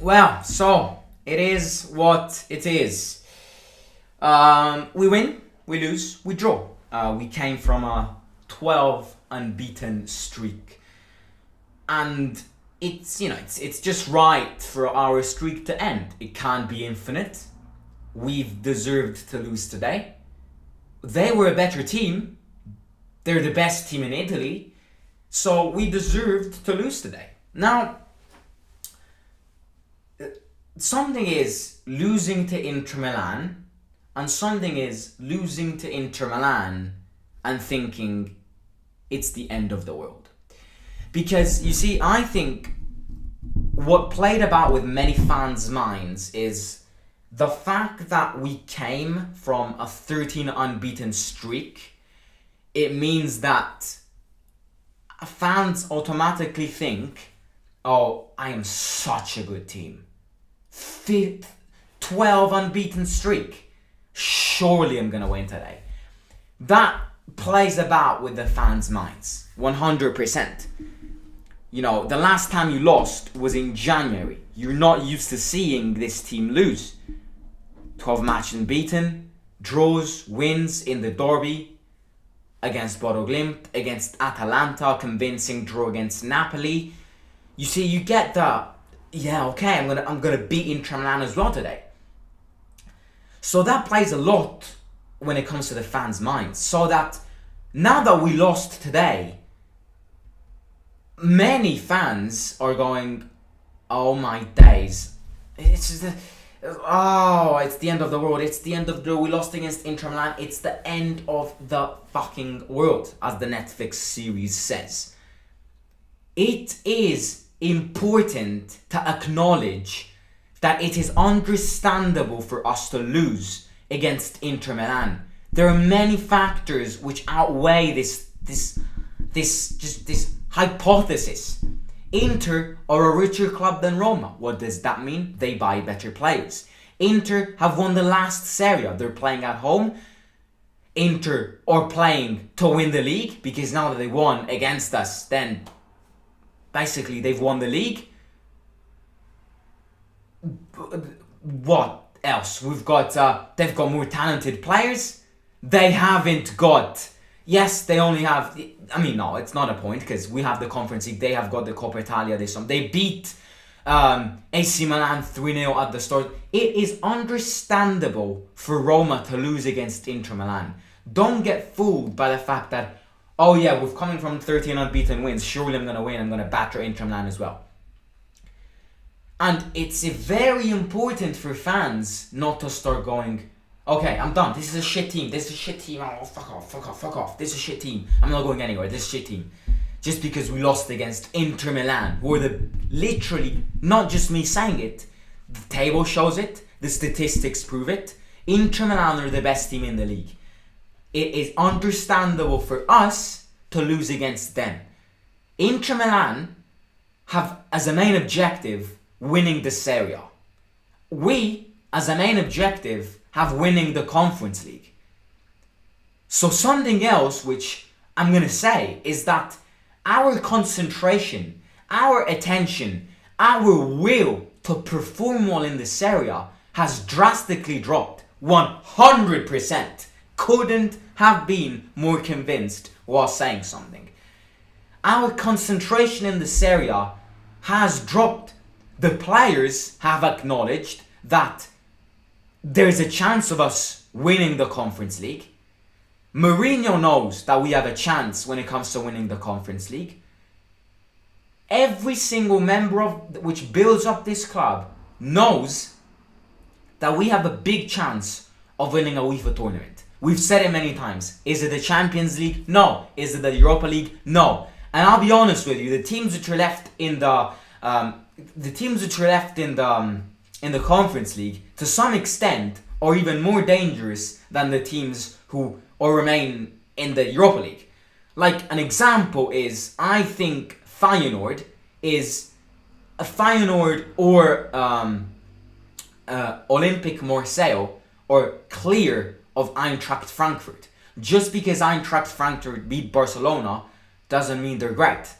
Well, so it is what it is. We win, we lose, we draw. We came from a 12 unbeaten streak, and it's just right for our streak to end. It can't be infinite. We've deserved to lose today. They were a better team. They're the best team in Italy, so we deserved to lose today. Now, something is losing to Inter Milan, and something is losing to Inter Milan and thinking it's the end of the world. Because, you see, I think what played about with many fans' minds is the fact that we came from a 13 unbeaten streak. It means that fans automatically think, oh, I am such a good team. 12 unbeaten streak. Surely I'm going to win today. That plays about with the fans' minds. 100%. You know, the last time you lost was in January. You're not used to seeing this team lose. 12 matches unbeaten, draws, wins in the derby against Bodo Glimt, against Atalanta, convincing draw against Napoli. You see, you get the, yeah, okay, I'm gonna beat Inter Milan as well today. So that plays a lot when it comes to the fans' minds. So that now that we lost today, many fans are going, oh my days, it's the end of the world. It's the end of the, we lost against Inter Milan. It's the end of the fucking world, as the Netflix series says. It is important to acknowledge that it is understandable for us to lose against Inter Milan. There are many factors which outweigh this hypothesis. Inter are a richer club than Roma. What does that mean? They buy better players. Inter have won the last Serie A. They're playing at home. Inter are playing to win the league, because now that they won against us, then basically they've won the league. What else? They've got more talented players. They haven't got. Yes, they only have. No, it's not a point, because we have the Conference League. They have got the Coppa Italia. They beat AC Milan 3-0 at the start. It is understandable for Roma to lose against Inter Milan. Don't get fooled by the fact that, oh yeah, we're coming from 13 unbeaten wins. Surely I'm going to win. I'm going to batter Inter Milan as well. And it's very important for fans not to start going, okay, I'm done. This is a shit team. Oh, fuck off. This is a shit team. I'm not going anywhere. This is a shit team. Just because we lost against Inter Milan, who are literally, not just me saying it, the table shows it, the statistics prove it. Inter Milan are the best team in the league. It is understandable for us to lose against them. Inter Milan have as a main objective winning the Serie A. We, as a main objective, have winning the Conference League. So something else which I'm going to say is that our concentration, our attention, our will to perform well in the Serie A has drastically dropped. 100%. Couldn't have been more convinced while saying something. Our concentration in the Serie A has dropped. The players have acknowledged that there's a chance of us winning the Conference League. Mourinho knows that we have a chance when it comes to winning the Conference League. Every single member which builds up this club knows that we have a big chance of winning a UEFA tournament. We've said it many times. Is it the Champions League? No. Is it the Europa League? No. And I'll be honest with you, the teams which are left in the Conference League, to some extent, are even more dangerous than the teams who remain in the Europa League. Like, an example is, I think Feyenoord or Olympique Marseille are clear of Eintracht Frankfurt. Just because Eintracht Frankfurt beat Barcelona doesn't mean they're great.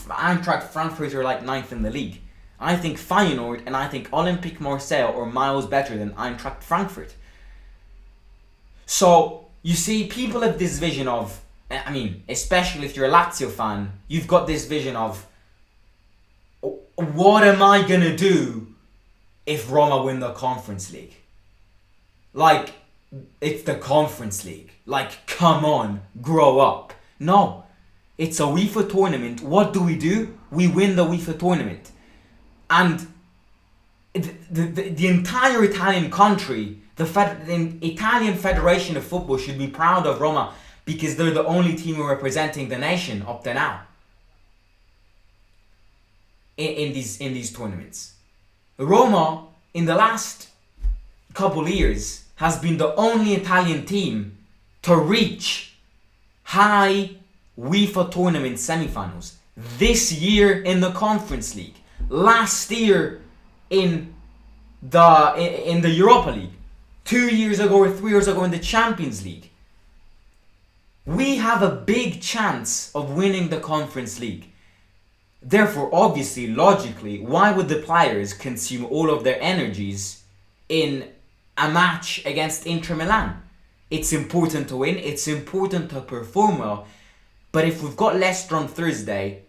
Eintracht Frankfurt are like 9th in the league. I think Feyenoord and I think Olympique Marseille are miles better than Eintracht Frankfurt. So, you see, people have this vision of, I mean, especially if you're a Lazio fan, you've got this vision of, what am I going to do if Roma win the Conference League? Like, it's the Conference League. Like, come on, grow up. No, it's a UEFA tournament. What do? We win the UEFA tournament. And the entire Italian country, the Italian Federation of Football should be proud of Roma because they're the only team representing the nation up to now in these tournaments. Roma, in the last couple of years, has been the only Italian team to reach high UEFA tournament semi-finals. This year in the Conference League, last year in the Europa League, 2 years ago or 3 years ago in the Champions League. We have a big chance of winning the Conference League. Therefore, obviously, logically, why would the players consume all of their energies in a match against Inter Milan? It's important to win, it's important to perform well, but if we've got Leicester on Thursday,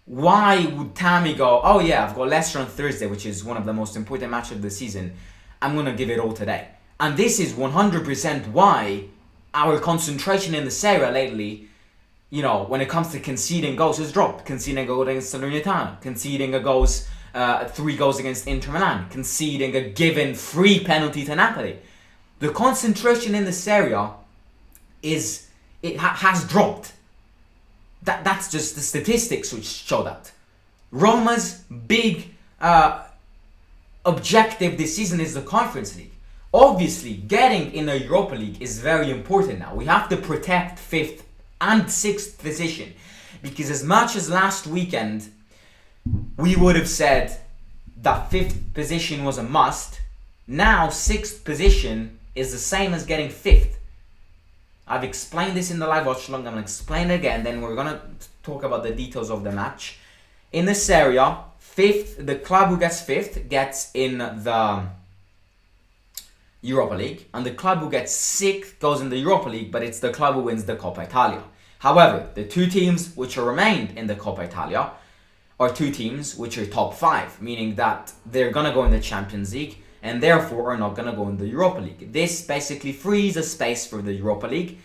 why would Tammy go, oh yeah, I've got Leicester on Thursday, which is one of the most important matches of the season, I'm going to give it all today. And this is 100% why our concentration in the Serie A lately, you know, when it comes to conceding goals, has dropped. Conceding a goal against Salernitana, conceding 3 goals against Inter Milan, conceding a given free penalty to Napoli. The concentration in the Serie A has dropped. That's just the statistics which show that. Roma's big objective this season is the Conference League. Obviously, getting in the Europa League is very important now. We have to protect 5th and 6th position. Because as much as last weekend we would have said that 5th position was a must, now 6th position is the same as getting 5th. I've explained this in the live watch along, I'm going to explain it again, then we're going to talk about the details of the match. In the Serie A, 5th, the club who gets 5th gets in the Europa League, and the club who gets 6th goes in the Europa League, but it's the club who wins the Coppa Italia. However, the 2 teams which are remained in the Coppa Italia are 2 teams which are top 5, meaning that they're going to go in the Champions League, and therefore are not going to go in the Europa League. This basically frees a space for the Europa League.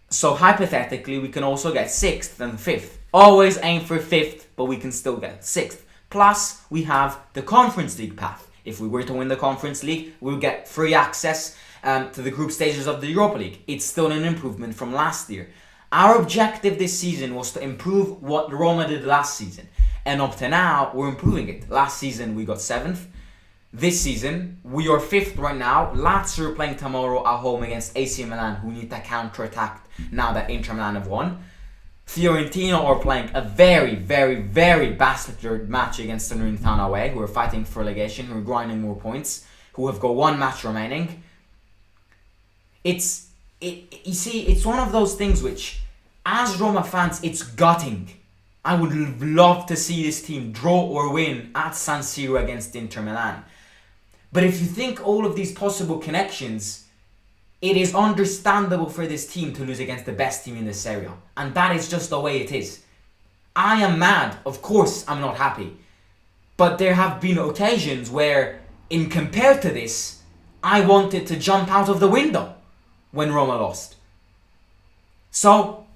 So hypothetically, we can also get 6th and 5th. Always aim for 5th, but we can still get 6th. Plus, we have the Conference League path. If we were to win the Conference League, we'll get free access to the group stages of the Europa League. It's still an improvement from last year. Our objective this season was to improve what Roma did last season. And up to now, we're improving it. Last season, we got 7th. This season, we are 5th right now. Lazio are playing tomorrow at home against AC Milan, who need to counter-attack now that Inter Milan have won. Fiorentina are playing a very, very, very bastard match against Salernitana away, who are fighting for relegation, who are grinding more points, who have got 1 match remaining. You see, it's one of those things which, as Roma fans, it's gutting. I would love to see this team draw or win at San Siro against Inter Milan. But if you think all of these possible connections, it is understandable for this team to lose against the best team in the Serie A. And that is just the way it is. I am mad. Of course I'm not happy. But there have been occasions where, in compared to this, I wanted to jump out of the window when Roma lost. So,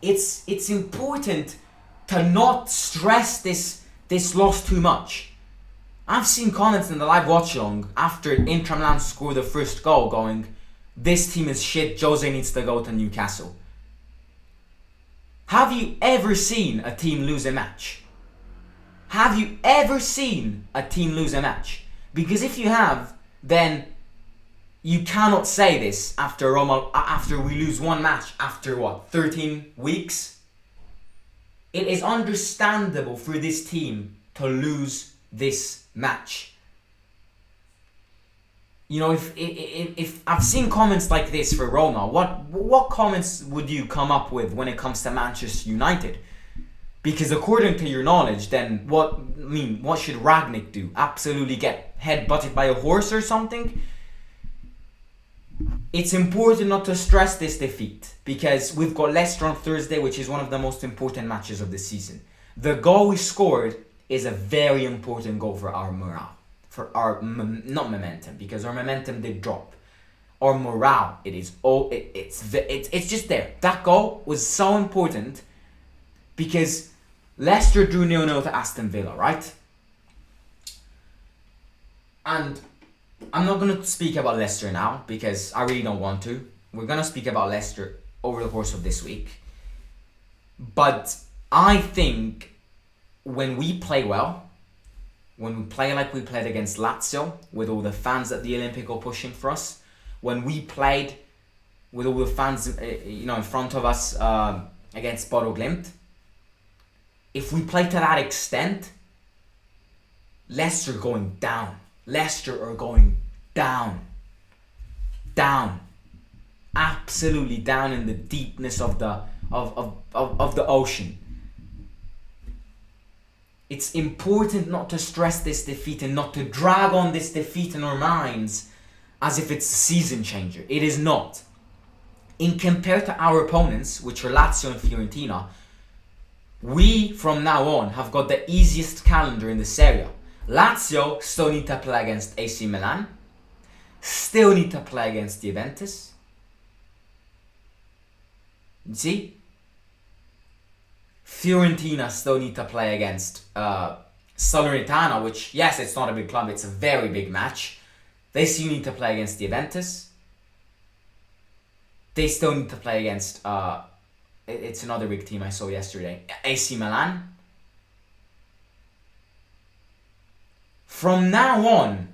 it's important to not stress this loss too much. I've seen comments in the live watch along after Inter Milan scored the first goal going, this team is shit, Jose needs to go to Newcastle. Have you ever seen a team lose a match? Have you ever seen a team lose a match? Because if you have, then you cannot say this after we lose 1 match after 13 weeks? It is understandable for this team to lose this match. You know, if I've seen comments like this for Roma, what comments would you come up with when it comes to Manchester United? Because according to your knowledge, then what should Ragnick do? Absolutely get head-butted by a horse or something? It's important not to stress this defeat, because we've got Leicester on Thursday, which is one of the most important matches of the season. The goal we scored is a very important goal for our morale. For our, not momentum, because our momentum did drop. Our morale, it's just there. That goal was so important because Leicester drew 0-0 to Aston Villa, right? And I'm not going to speak about Leicester now because I really don't want to. We're going to speak about Leicester over the course of this week. But I think when we play well, when we play like we played against Lazio, with all the fans at the Olympico pushing for us, when we played with all the fans in front of us against Bodo Glimt, if we play to that extent, Leicester going down. Leicester are going down. Down. Absolutely down in the deepness of the ocean. It's important not to stress this defeat and not to drag on this defeat in our minds as if it's a season changer. It is not. In compared to our opponents, which are Lazio and Fiorentina, we from now on have got the easiest calendar in the Serie A. Lazio still need to play against AC Milan, still need to play against Juventus. You see? Fiorentina still need to play against Salernitana, which, yes, it's not a big club, it's a very big match. They still need to play against Juventus. They still need to play against, it's another big team I saw yesterday, AC Milan. From now on,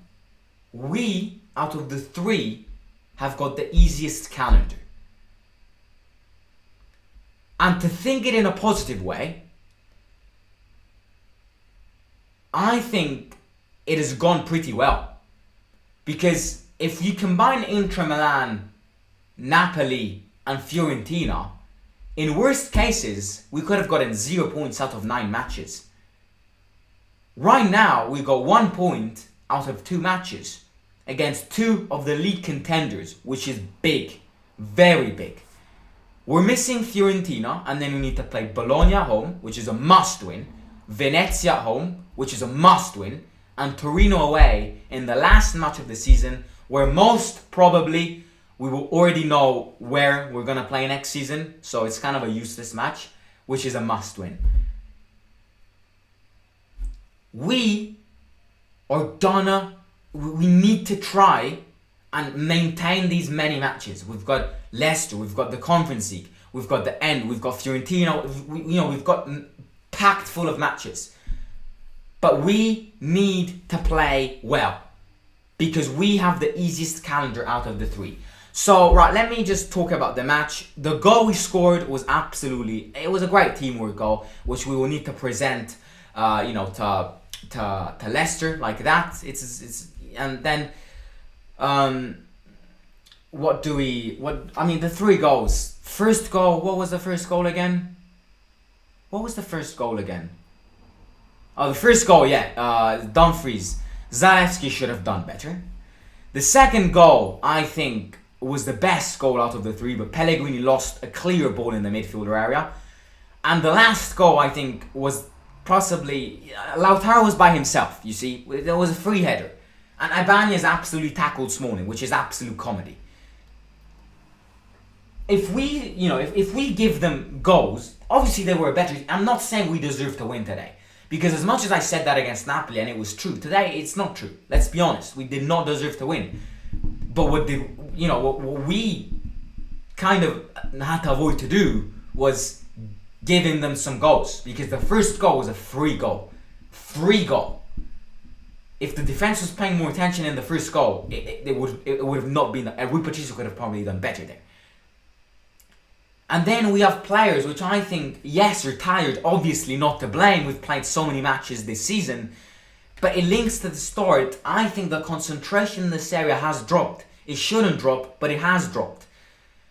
we, out of the three, have got the easiest calendar. And to think it in a positive way, I think it has gone pretty well. Because if you combine Inter Milan, Napoli and Fiorentina, in worst cases, we could have gotten 0 points out of 9 matches. Right now, we got 1 point out of 2 matches against 2 of the league contenders, which is big, very big. We're missing Fiorentina, and then we need to play Bologna at home, which is a must-win, Venezia at home, which is a must-win, and Torino away in the last match of the season, where most probably we will already know where we're going to play next season, so it's kind of a useless match, which is a must-win. We need to try and maintain these many matches. We've got Leicester, we've got the Conference League, we've got the end, we've got Fiorentina, we've got packed full of matches. But we need to play well because we have the easiest calendar out of the 3. So, right, let me just talk about the match. The goal we scored was it was a great teamwork goal, which we will need to present, to Leicester like that. And then, the 3 goals. First goal, what was the first goal again? Oh, the first goal, Dumfries. Zalewski should have done better. The second goal, I think, was the best goal out of the 3, but Pellegrini lost a clear ball in the midfielder area. And the last goal, I think, was possibly... Lautaro was by himself, you see. There was a free header. And Ibanez absolutely tackled Smalling, which is absolute comedy. If we give them goals, obviously they were better. I'm not saying we deserve to win today. Because as much as I said that against Napoli and it was true, today it's not true. Let's be honest, we did not deserve to win. But what we kind of had to avoid to do was giving them some goals. Because the first goal was a free goal. If the defense was paying more attention in the first goal, it would have not been... And Rui Patricio could have probably done better there. And then we have players which I think, yes, are tired, obviously not to blame. We've played so many matches this season. But it links to the start. I think the concentration in this area has dropped. It shouldn't drop, but it has dropped.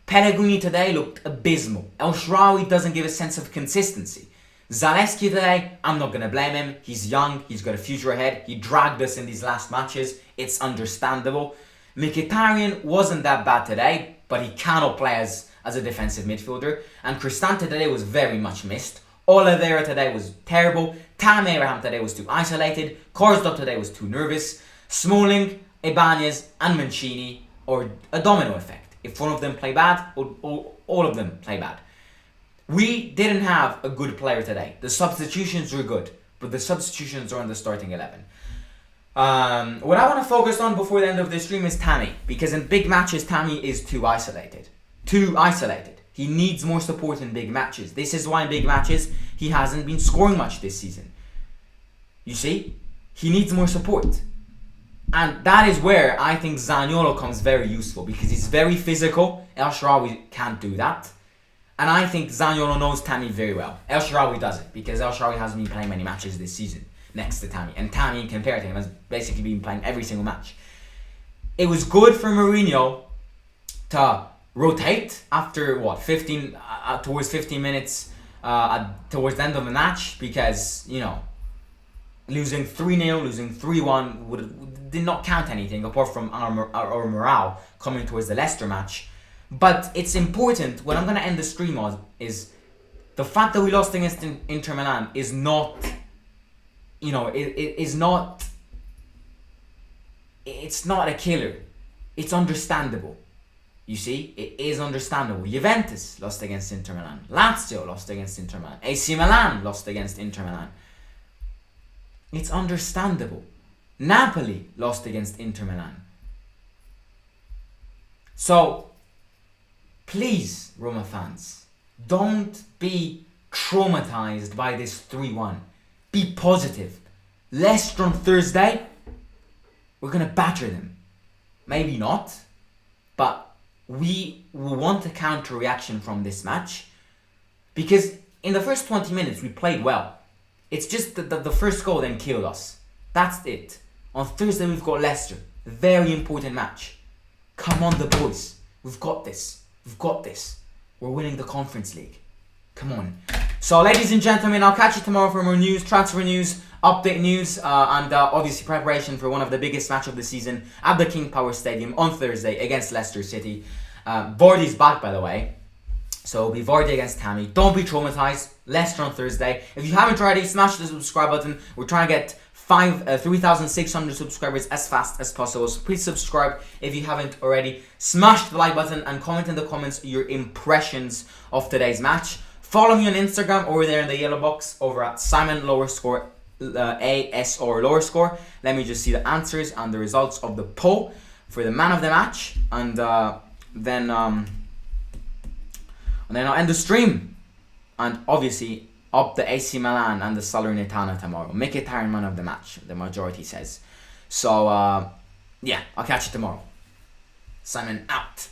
Pellegrini today looked abysmal. El Shaarawy doesn't give a sense of consistency. Zalewski today, I'm not going to blame him. He's young, he's got a future ahead. He dragged us in these last matches. It's understandable. Mkhitaryan wasn't that bad today, but he cannot play as a defensive midfielder. And Cristante today was very much missed. Oliveira today was terrible. Tammy Abraham today was too isolated. Korsdorp today was too nervous. Smalling, Ibanez and Mancini, or a domino effect. If one of them play bad, all of them play bad. We didn't have a good player today. The substitutions were good, but the substitutions are in the starting 11. What I want to focus on before the end of this stream is Tammy, because in big matches, Tammy is too isolated. He needs more support in big matches. This is why in big matches, he hasn't been scoring much this season. You see? He needs more support. And that is where I think Zaniolo comes very useful, because he's very physical. El Shaarawy can't do that. And I think Zaniolo knows Tammy very well. El Shaarawy doesn't, because El Shaarawy hasn't been playing many matches this season next to Tammy. And Tammy, compared to him, has basically been playing every single match. It was good for Mourinho to rotate after, towards 15 minutes towards the end of the match, because, losing 3-0, losing 3-1 did not count anything apart from our morale coming towards the Leicester match. But it's important, what I'm going to end the stream on is the fact that we lost against Inter Milan is not, it's not a killer. It's understandable. You see, it is understandable. Juventus lost against Inter Milan. Lazio lost against Inter Milan. AC Milan lost against Inter Milan. It's understandable. Napoli lost against Inter Milan. So, please, Roma fans, don't be traumatized by this 3-1. Be positive. Leicester on Thursday, we're going to batter them. Maybe not, but we will want a counter-reaction from this match, because in the first 20 minutes we played well. It's just that the first goal then killed us. That's it. On Thursday we've got Leicester. Very important match. Come on, the boys. We've got this. We're winning the Conference League. Come on. So, ladies and gentlemen, I'll catch you tomorrow for more news, transfer news, update news, and obviously preparation for one of the biggest match of the season at the King Power Stadium on Thursday against Leicester City. Vardy's back, by the way. So it'll be Vardy against Tammy. Don't be traumatized. Leicester on Thursday. If you haven't already, smash the subscribe button. We're trying to get 3,600 subscribers as fast as possible. So please subscribe if you haven't already. Smash the like button and comment in the comments your impressions of today's match. Follow me on Instagram over there in the yellow box over at Simon_AS or lower score. Let me just see the answers and the results of the poll for the man of the match, and then I'll end the stream, and obviously up the AC Milan and the Salernitana tomorrow. Mkhitaryan man of the match, the majority says. So yeah, I'll catch you tomorrow. Simon out.